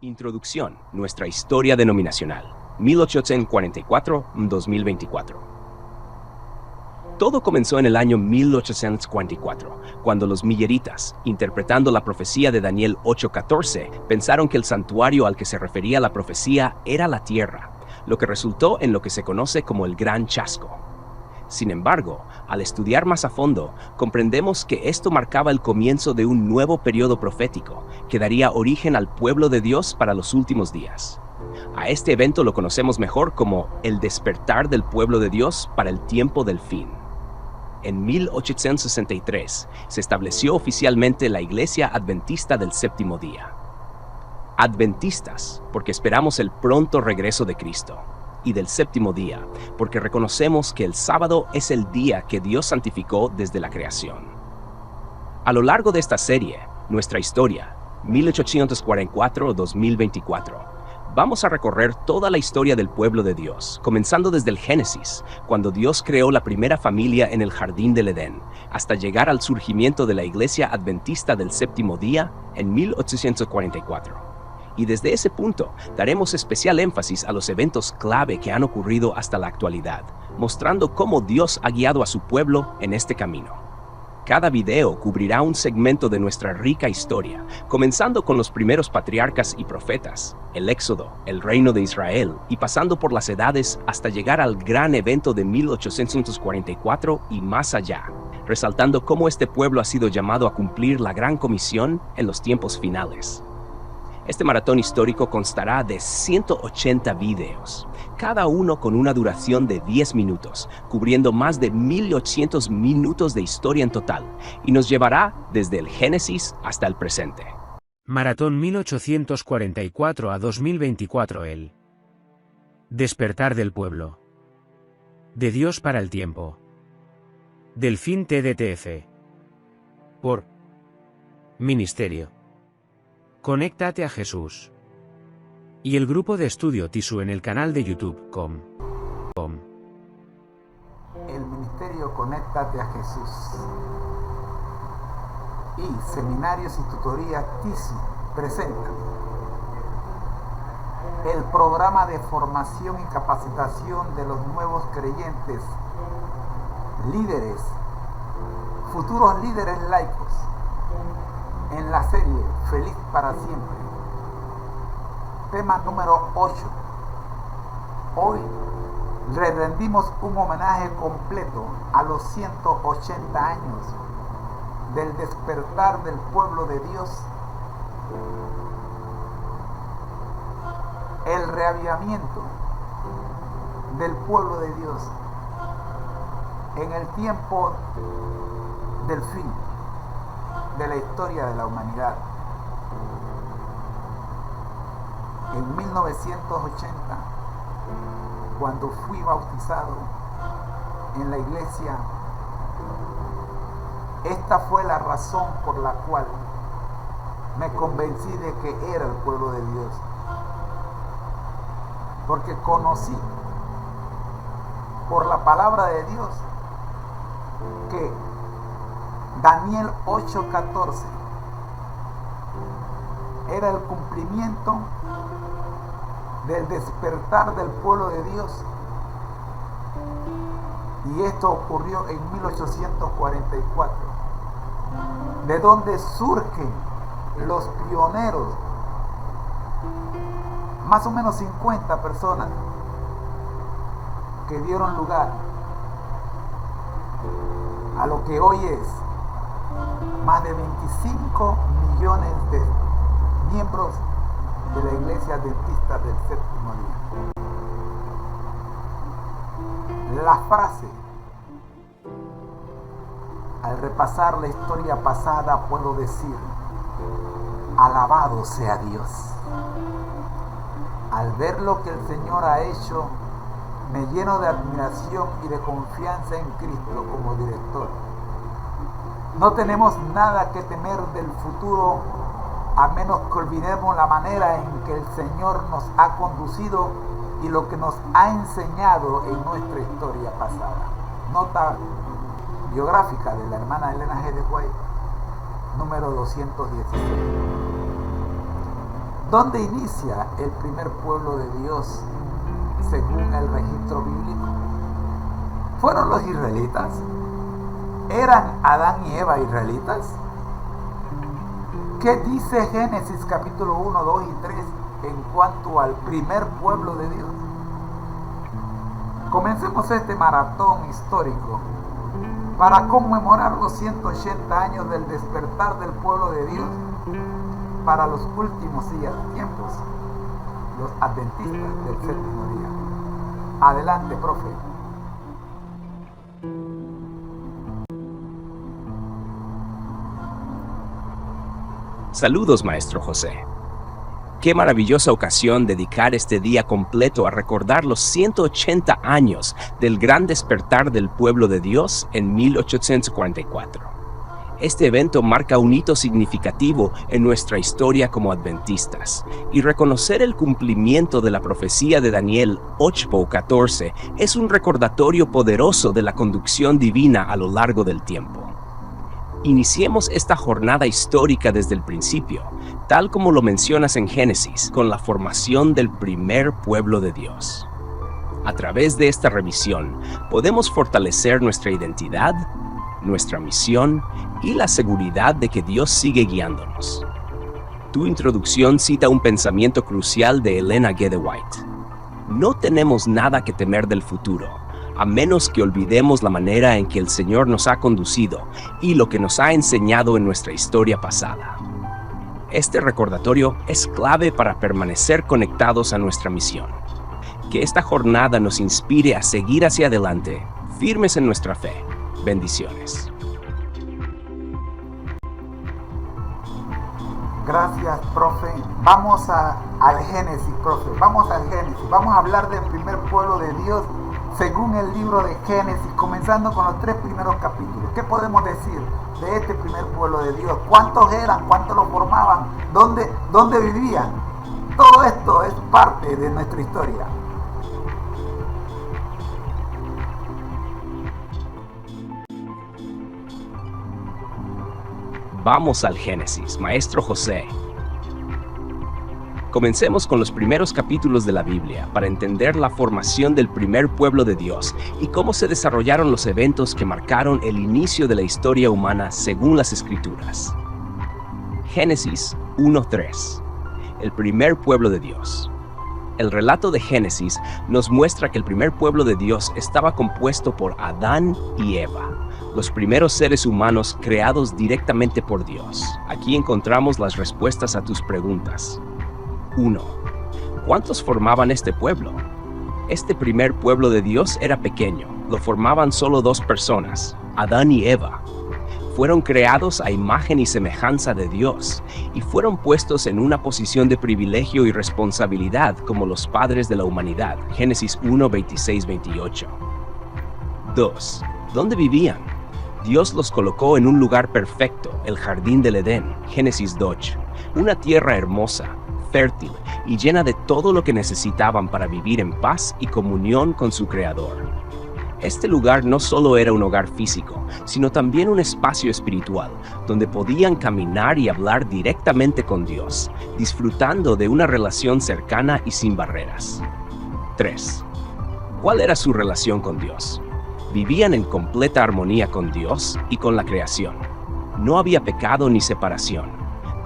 Introducción, nuestra historia denominacional, 1844-2024. Todo comenzó en el año 1844, cuando los milleritas, interpretando la profecía de Daniel 8:14, pensaron que el santuario al que se refería la profecía era la tierra, lo que resultó en lo que se conoce como el Gran Chasco. Sin embargo, al estudiar más a fondo, comprendemos que esto marcaba el comienzo de un nuevo periodo profético que daría origen al pueblo de Dios para los últimos días. A este evento lo conocemos mejor como el despertar del pueblo de Dios para el tiempo del fin. En 1863 se estableció oficialmente la Iglesia Adventista del Séptimo Día. Adventistas, porque esperamos el pronto regreso de Cristo. Y del séptimo día, porque reconocemos que el sábado es el día que Dios santificó desde la creación. A lo largo de esta serie, nuestra historia, 1844-2024, vamos a recorrer toda la historia del pueblo de Dios, comenzando desde el Génesis, cuando Dios creó la primera familia en el jardín del Edén, hasta llegar al surgimiento de la Iglesia Adventista del Séptimo Día en 1844. Y desde ese punto daremos especial énfasis a los eventos clave que han ocurrido hasta la actualidad, mostrando cómo Dios ha guiado a su pueblo en este camino. Cada video cubrirá un segmento de nuestra rica historia, comenzando con los primeros patriarcas y profetas, el Éxodo, el reino de Israel, y pasando por las edades hasta llegar al gran evento de 1844 y más allá, resaltando cómo este pueblo ha sido llamado a cumplir la gran comisión en los tiempos finales. Este maratón histórico constará de 180 videos, cada uno con una duración de 10 minutos, cubriendo más de 1800 minutos de historia en total, y nos llevará desde el Génesis hasta el presente. Maratón 1844 a 2024. El despertar del pueblo. De Dios para el tiempo. Delfín TDTF. Por Ministerio. Conéctate a Jesús. Y el grupo de estudio TISU en el canal de YouTube. El Ministerio Conéctate a Jesús y Seminarios y Tutorías TISU presentan el programa de formación y capacitación de los nuevos creyentes, líderes, futuros líderes laicos, en la serie Feliz para Siempre. Tema número 8. Hoy le rendimos un homenaje completo a los 180 años del despertar del pueblo de Dios, el reavivamiento del pueblo de Dios en el tiempo del fin de la historia de la humanidad. En 1980, cuando fui bautizado en la iglesia, esta fue la razón por la cual me convencí de que era el pueblo de Dios, porque conocí por la palabra de Dios que Daniel 8:14 era el cumplimiento del despertar del pueblo de Dios, y esto ocurrió en 1844, de donde surgen los pioneros, más o menos 50 personas que dieron lugar a lo que hoy es más de 25 millones de miembros de la Iglesia Adventista del Séptimo Día. La frase, al repasar la historia pasada puedo decir, alabado sea Dios. Al ver lo que el Señor ha hecho, me lleno de admiración y de confianza en Cristo como director. No tenemos nada que temer del futuro, a menos que olvidemos la manera en que el Señor nos ha conducido y lo que nos ha enseñado en nuestra historia pasada. Nota biográfica de la hermana Elena G. de White, número 216. ¿Dónde inicia el primer pueblo de Dios según el registro bíblico? ¿Fueron los israelitas? ¿Eran Adán y Eva israelitas? ¿Qué dice Génesis capítulo 1, 2 y 3 en cuanto al primer pueblo de Dios? Comencemos este maratón histórico para conmemorar los 180 años del despertar del pueblo de Dios para los últimos tiempos, los adventistas del séptimo día. Adelante, profe. Saludos, Maestro José. Qué maravillosa ocasión dedicar este día completo a recordar los 180 años del gran despertar del pueblo de Dios en 1844. Este evento marca un hito significativo en nuestra historia como adventistas, y reconocer el cumplimiento de la profecía de Daniel 8:14 es un recordatorio poderoso de la conducción divina a lo largo del tiempo. Iniciemos esta jornada histórica desde el principio, tal como lo mencionas en Génesis, con la formación del primer pueblo de Dios. A través de esta revisión, podemos fortalecer nuestra identidad, nuestra misión y la seguridad de que Dios sigue guiándonos. Tu introducción cita un pensamiento crucial de Elena G. de White. No tenemos nada que temer del futuro, a menos que olvidemos la manera en que el Señor nos ha conducido y lo que nos ha enseñado en nuestra historia pasada. Este recordatorio es clave para permanecer conectados a nuestra misión. Que esta jornada nos inspire a seguir hacia adelante, firmes en nuestra fe. Bendiciones. Gracias, profe. Vamos al Génesis, profe. Vamos al Génesis. Vamos a hablar del primer pueblo de Dios según el libro de Génesis, comenzando con los 3 primeros capítulos. ¿Qué podemos decir de este primer pueblo de Dios? ¿Cuántos eran? ¿Cuántos lo formaban? ¿Dónde vivían? Todo esto es parte de nuestra historia. Vamos al Génesis, Maestro José. Comencemos con los primeros capítulos de la Biblia para entender la formación del primer pueblo de Dios y cómo se desarrollaron los eventos que marcaron el inicio de la historia humana según las Escrituras. Génesis 1:3. El primer pueblo de Dios. El relato de Génesis nos muestra que el primer pueblo de Dios estaba compuesto por Adán y Eva, los primeros seres humanos creados directamente por Dios. Aquí encontramos las respuestas a tus preguntas. 1. ¿Cuántos formaban este pueblo? Este primer pueblo de Dios era pequeño, lo formaban solo 2 personas, Adán y Eva. Fueron creados a imagen y semejanza de Dios y fueron puestos en una posición de privilegio y responsabilidad como los padres de la humanidad. Génesis 1, 26, 28. 2. ¿Dónde vivían? Dios los colocó en un lugar perfecto, el jardín del Edén. Génesis 2. Una tierra hermosa, fértil y llena de todo lo que necesitaban para vivir en paz y comunión con su Creador. Este lugar no solo era un hogar físico, sino también un espacio espiritual, donde podían caminar y hablar directamente con Dios, disfrutando de una relación cercana y sin barreras. 3. ¿Cuál era su relación con Dios? Vivían en completa armonía con Dios y con la creación. No había pecado ni separación.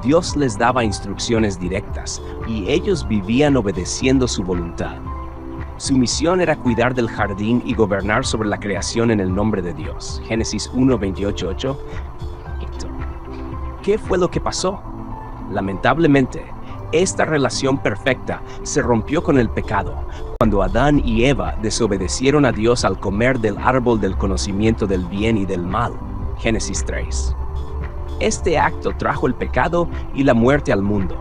Dios les daba instrucciones directas y ellos vivían obedeciendo su voluntad. Su misión era cuidar del jardín y gobernar sobre la creación en el nombre de Dios. Génesis 1, 28, 8. ¿Qué fue lo que pasó? Lamentablemente, esta relación perfecta se rompió con el pecado, cuando Adán y Eva desobedecieron a Dios al comer del árbol del conocimiento del bien y del mal. Génesis 3. Este acto trajo el pecado y la muerte al mundo,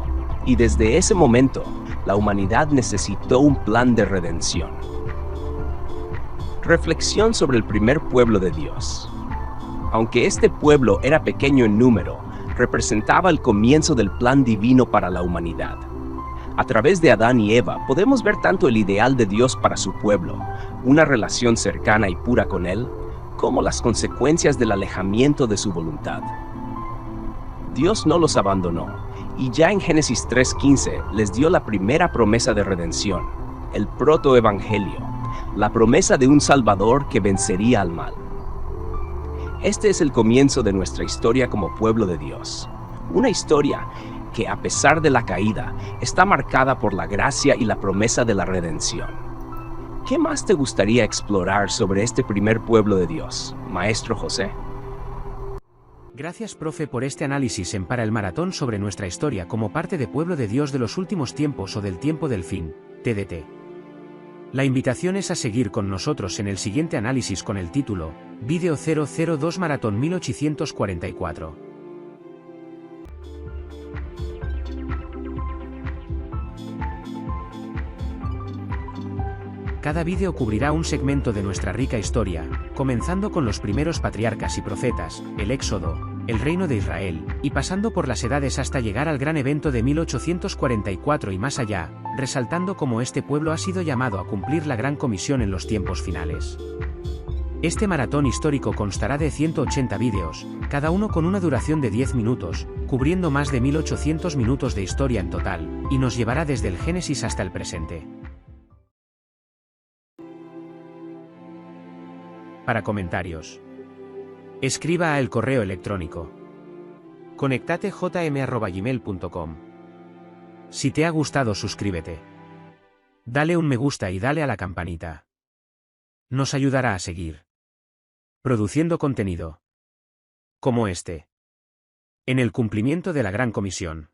y desde ese momento, la humanidad necesitó un plan de redención. Reflexión sobre el primer pueblo de Dios. Aunque este pueblo era pequeño en número, representaba el comienzo del plan divino para la humanidad. A través de Adán y Eva podemos ver tanto el ideal de Dios para su pueblo, una relación cercana y pura con Él, como las consecuencias del alejamiento de su voluntad. Dios no los abandonó, y ya en Génesis 3:15 les dio la primera promesa de redención, el protoevangelio, la promesa de un Salvador que vencería al mal. Este es el comienzo de nuestra historia como pueblo de Dios, una historia que, a pesar de la caída, está marcada por la gracia y la promesa de la redención. ¿Qué más te gustaría explorar sobre este primer pueblo de Dios, Maestro José? Gracias, profe, por este análisis en Para el Maratón sobre nuestra historia como parte de Pueblo de Dios de los últimos tiempos o del tiempo del fin, TDT. La invitación es a seguir con nosotros en el siguiente análisis con el título, Vídeo 002 Maratón 1844. Cada vídeo cubrirá un segmento de nuestra rica historia, comenzando con los primeros patriarcas y profetas, el Éxodo, el Reino de Israel, y pasando por las edades hasta llegar al gran evento de 1844 y más allá, resaltando cómo este pueblo ha sido llamado a cumplir la gran comisión en los tiempos finales. Este maratón histórico constará de 180 vídeos, cada uno con una duración de 10 minutos, cubriendo más de 1800 minutos de historia en total, y nos llevará desde el Génesis hasta el presente. Para comentarios, escriba al correo electrónico conectatejm@gmail.com. Si te ha gustado, suscríbete. Dale un me gusta y dale a la campanita. Nos ayudará a seguir produciendo contenido como este en el cumplimiento de la gran comisión.